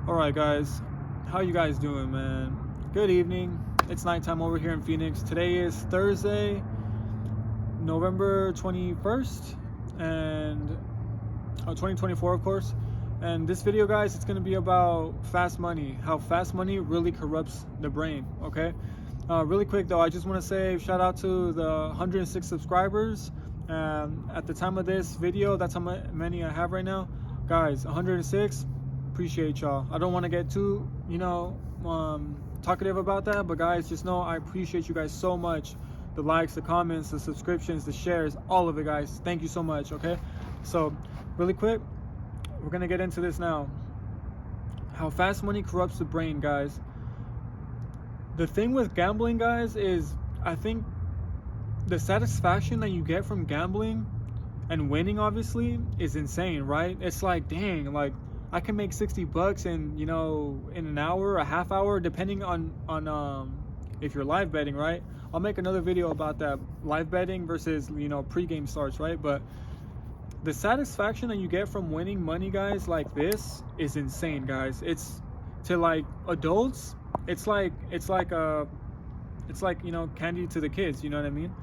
Alright guys, how you guys doing, man? Good evening. It's nighttime over here in Phoenix. Today is Thursday, November 21st, and 2024 of course. And this video, guys, it's going to be about fast money, how fast money really corrupts the brain, okay? Really quick though, I just want to say shout out to the 106 subscribers. At the time of this video, that's how many I have right now. Guys, 106. Appreciate y'all. I don't want to get too talkative about that, but guys, just know I appreciate you guys so much. The likes, the comments, the subscriptions, the shares, all of it, guys. Thank you so much. Okay, so really quick, we're gonna get into this now. How fast money corrupts the brain, guys. The thing with gambling, guys, is I think the satisfaction that you get from gambling and winning, obviously, is insane, right? It's like, dang, like I can make 60 bucks in, in an hour, a half hour, depending on if you're live betting, right? I'll make another video about that, live betting versus, pre-game starts, right? But the satisfaction that you get from winning money, guys, like this is insane, guys. It's to like adults, it's like candy to the kids, you know what I mean?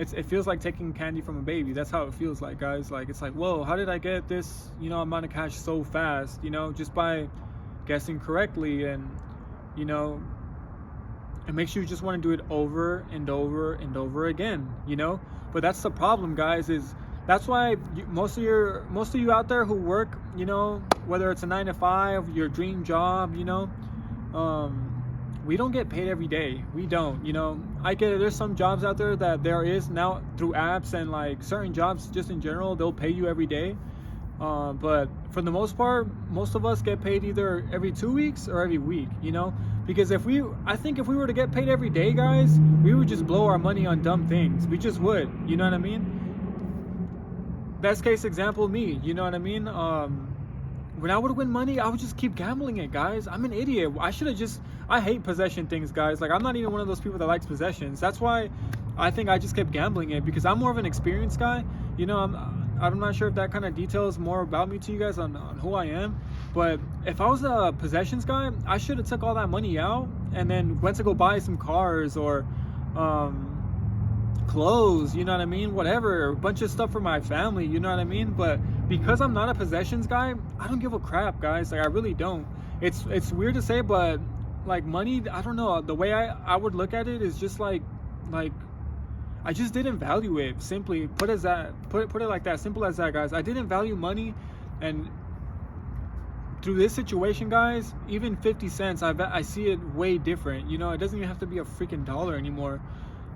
It feels like taking candy from a baby. That's how it feels like, guys. Like, it's like, whoa, how did I get this, amount of cash so fast, just by guessing correctly. And, it makes you just want to do it over and over and over again, But that's the problem, guys, is that's why most of you out there who work, whether it's a 9 to 5, your dream job, we don't get paid every day. We don't, I get it. There's some jobs out there that there is now through apps, and like certain jobs just in general, they'll pay you every day. But for the most part, most of us get paid either every 2 weeks or every week, because I think if we were to get paid every day, guys, we would just blow our money on dumb things. We just would, you know what I mean? Best case example, me, you know what I mean? When I would win money, I would just keep gambling it, guys. I'm an idiot. I hate possession things, guys. Like, I'm not even one of those people that likes possessions. That's why I think I just kept gambling it, because I'm more of an experienced guy. I'm not sure if that kind of details more about me to you guys on who I am. But if I was a possessions guy, I should have took all that money out and then went to go buy some cars or clothes, you know what I mean? Whatever, a bunch of stuff for my family, you know what I mean? But because I'm not a possessions guy, I don't give a crap, guys. Like, I really don't. It's weird to say, but like money, I don't know. The way I would look at it is just like I just didn't value it. Simply put it like that. Simple as that, guys. I didn't value money, and through this situation, guys, even 50 cents, I see it way different. It doesn't even have to be a freaking dollar anymore.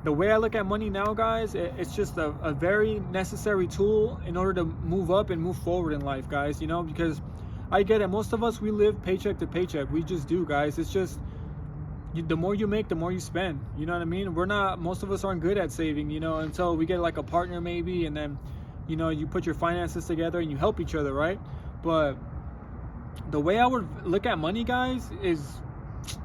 The way I look at money now, guys, it's just a very necessary tool in order to move up and move forward in life, guys, because I get it. Most of us, we live paycheck to paycheck. We just do, guys. It's just the more you make, the more you spend. You know what I mean? Most of us aren't good at saving, until we get like a partner maybe, and then, you put your finances together and you help each other, right? But the way I would look at money, guys, is,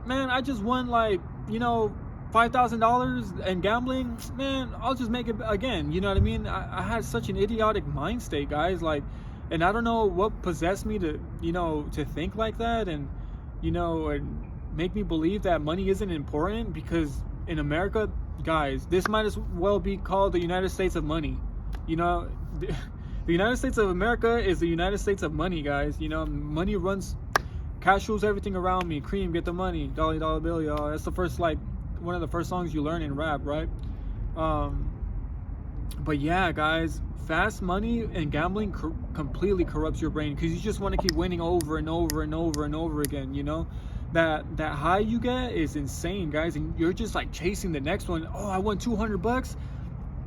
man, I just won like, $5,000 in gambling, man, I'll just make it again. You know what I mean? I had such an idiotic mind state, guys. Like, and I don't know what possessed me to, to think like that, and, and make me believe that money isn't important, because in America, guys, this might as well be called the United States of money. The United States of America is the United States of money, guys. Money runs, cash rules everything around me. Cream, get the money, dollar dollar bill, y'all. That's the first, like, one of the first songs you learn in rap, right? But yeah, guys, fast money and gambling completely corrupts your brain, because you just want to keep winning over and over and over and over again. That high you get is insane, guys, and you're just like chasing the next one. Oh, I won 200 bucks.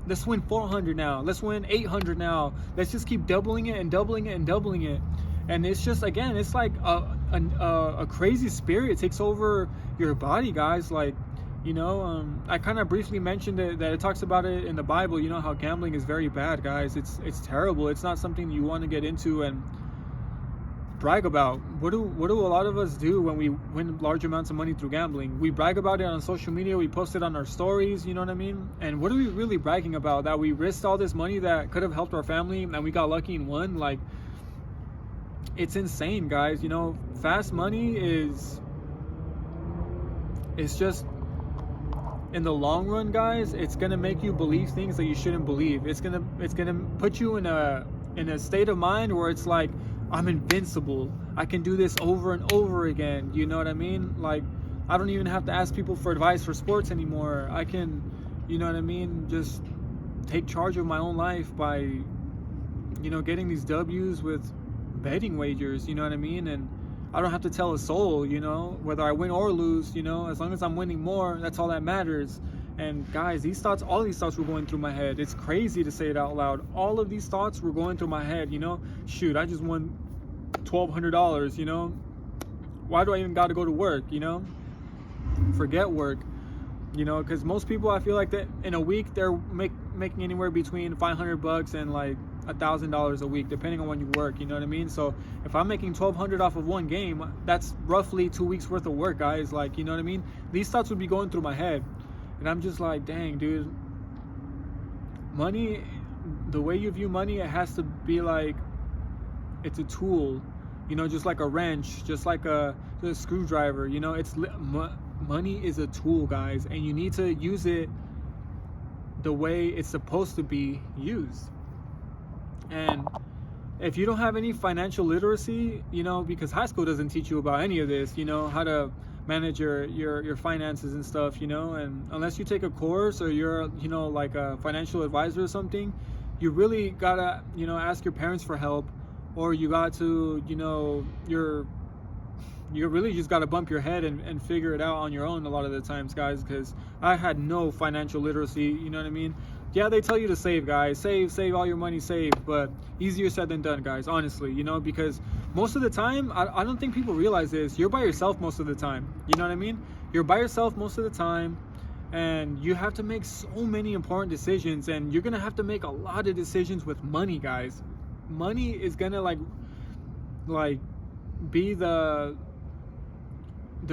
Let's win 400 now. Let's win 800 now. Let's just keep doubling it and doubling it and doubling it. And it's just, again, it's like a crazy spirit takes over your body, guys. Like, I kind of briefly mentioned that it talks about it in the Bible, how gambling is very bad, guys. It's terrible. It's not something you want to get into and brag about. What do a lot of us do when we win large amounts of money through gambling? We brag about it on social media. We post it on our stories, you know what I mean? And what are we really bragging about? That we risked all this money that could have helped our family and we got lucky and won? Like, it's insane, guys. You know, fast money is, it's just, in the long run, guys, it's gonna make you believe things that you shouldn't believe. It's gonna put you in a state of mind where it's like, I'm invincible. I can do this over and over again. You know what I mean? Like, I don't even have to ask people for advice for sports anymore. I can, you know what I mean, just take charge of my own life by, you know, getting these W's with betting wagers, you know what I mean? And I don't have to tell a soul, you know, whether I win or lose, you know, as long as I'm winning more, that's all that matters. And guys, all these thoughts were going through my head. It's crazy to say it out loud. All of these thoughts were going through my head, you know. Shoot, I just won $1,200, you know. Why do I even got to go to work, you know? Forget work, you know, because most people, I feel like that in a week they're making anywhere between $500 and like $1,000 a week, depending on when you work, you know what I mean? So if I'm making $1,200 off of one game, that's roughly 2 weeks worth of work, guys. Like, you know what I mean? These thoughts would be going through my head, and I'm just like, dang, dude, money, the way you view money, it has to be like, it's a tool, you know, just like a wrench, just like a screwdriver, you know. Money is a tool, guys, and you need to use it the way it's supposed to be used. And if you don't have any financial literacy, you know, because high school doesn't teach you about any of this, you know, how to manage your finances and stuff, you know, and unless you take a course or you're, you know, like a financial advisor or something, you really gotta, you know, ask your parents for help, or you got to, you know, you really just got to bump your head and figure it out on your own a lot of the times, guys, because I had no financial literacy, you know what I mean? Yeah, they tell you to save, guys. Save all your money, save. But easier said than done, guys, honestly, you know, because most of the time, I don't think people realize this. You're by yourself most of the time. You know what I mean? You're by yourself most of the time, and you have to make so many important decisions, and you're going to have to make a lot of decisions with money, guys. Money is going to, like be the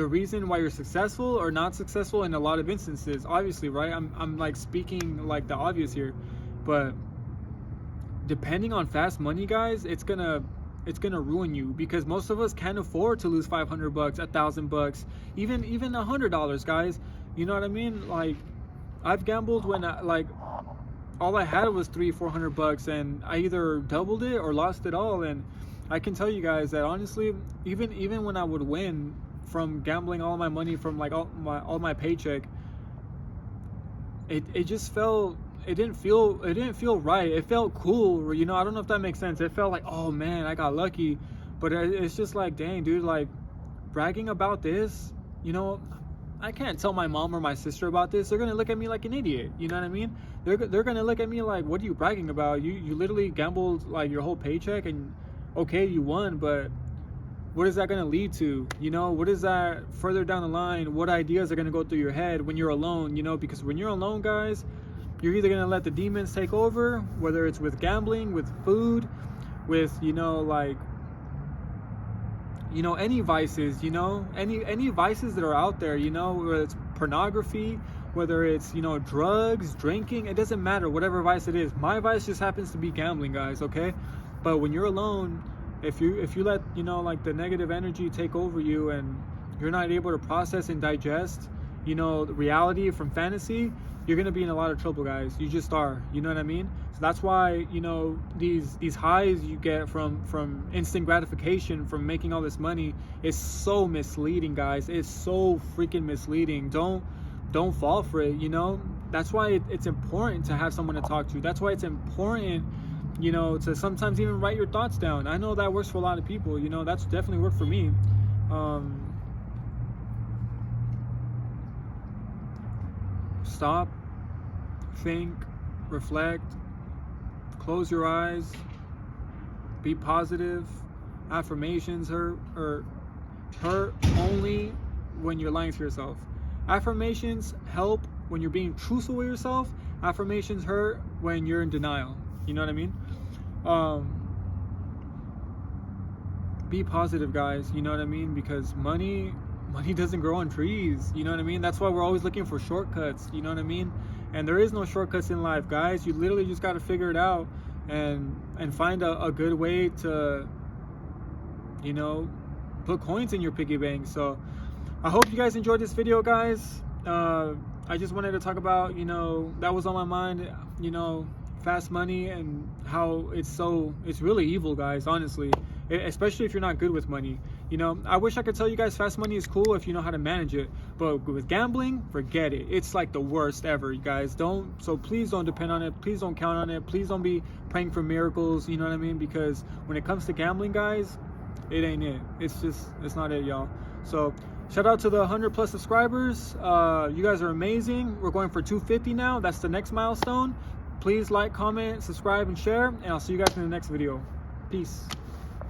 reason why you're successful or not successful in a lot of instances, obviously, right? I'm like speaking like the obvious here, but depending on fast money, guys, it's gonna ruin you, because most of us can't afford to lose $500, $1,000, even $100, guys. You know what I mean? Like, I've gambled when all I had was $300-400, and I either doubled it or lost it all. And I can tell you guys that honestly, even when I would win from gambling all my money from like all my paycheck, it just felt, it didn't feel right. It felt cool, you know. I don't know if that makes sense. It felt like, oh man, I got lucky. But it's just like, dang, dude, like bragging about this, you know, I can't tell my mom or my sister about this. They're gonna look at me like an idiot, you know what I mean? They're gonna look at me like, what are you bragging about? You literally gambled like your whole paycheck, and okay, you won, but what is that going to lead to? You know, what is that further down the line? What ideas are going to go through your head when you're alone? You know, because when you're alone, guys, you're either going to let the demons take over, whether it's with gambling, with food, with, you know, like, you know, any vices, you know, any vices that are out there, you know, whether it's pornography, whether it's, you know, drugs, drinking, it doesn't matter, whatever vice it is. My vice just happens to be gambling, guys, okay? But when you're alone, if you let, you know, like the negative energy take over you, and you're not able to process and digest, you know, reality from fantasy, you're gonna be in a lot of trouble, guys. You just are, you know what I mean? So that's why, you know, these highs you get from instant gratification from making all this money is so misleading, guys. It's so freaking misleading. Don't fall for it, you know. That's why it's important to have someone to talk to. That's why it's important, you know, to sometimes even write your thoughts down. I know that works for a lot of people, you know. That's definitely worked for me. Stop, think, reflect, close your eyes, be positive. Affirmations hurt only when you're lying to yourself. Affirmations help when you're being truthful with yourself. Affirmations hurt when you're in denial. You know what I mean? Be positive, guys. You know what I mean? Because money doesn't grow on trees. You know what I mean? That's why we're always looking for shortcuts. You know what I mean? And there is no shortcuts in life, guys. You literally just got to figure it out and find a good way to you know, put coins in your piggy bank. So I hope you guys enjoyed this video, guys. I just wanted to talk about, you know, that was on my mind, you know, fast money and how it's really evil, guys, honestly, especially if you're not good with money. You know, I wish I could tell you guys fast money is cool if you know how to manage it, but with gambling, forget it. It's like the worst ever, you guys. So please don't depend on it. Please don't count on it. Please don't be praying for miracles, you know what I mean? Because when it comes to gambling, guys, it ain't it. It's not it, y'all. So shout out to the 100+ subscribers. You guys are amazing. We're going for 250 now. That's the next milestone. Please like, comment, subscribe, and share, and I'll see you guys in the next video. Peace.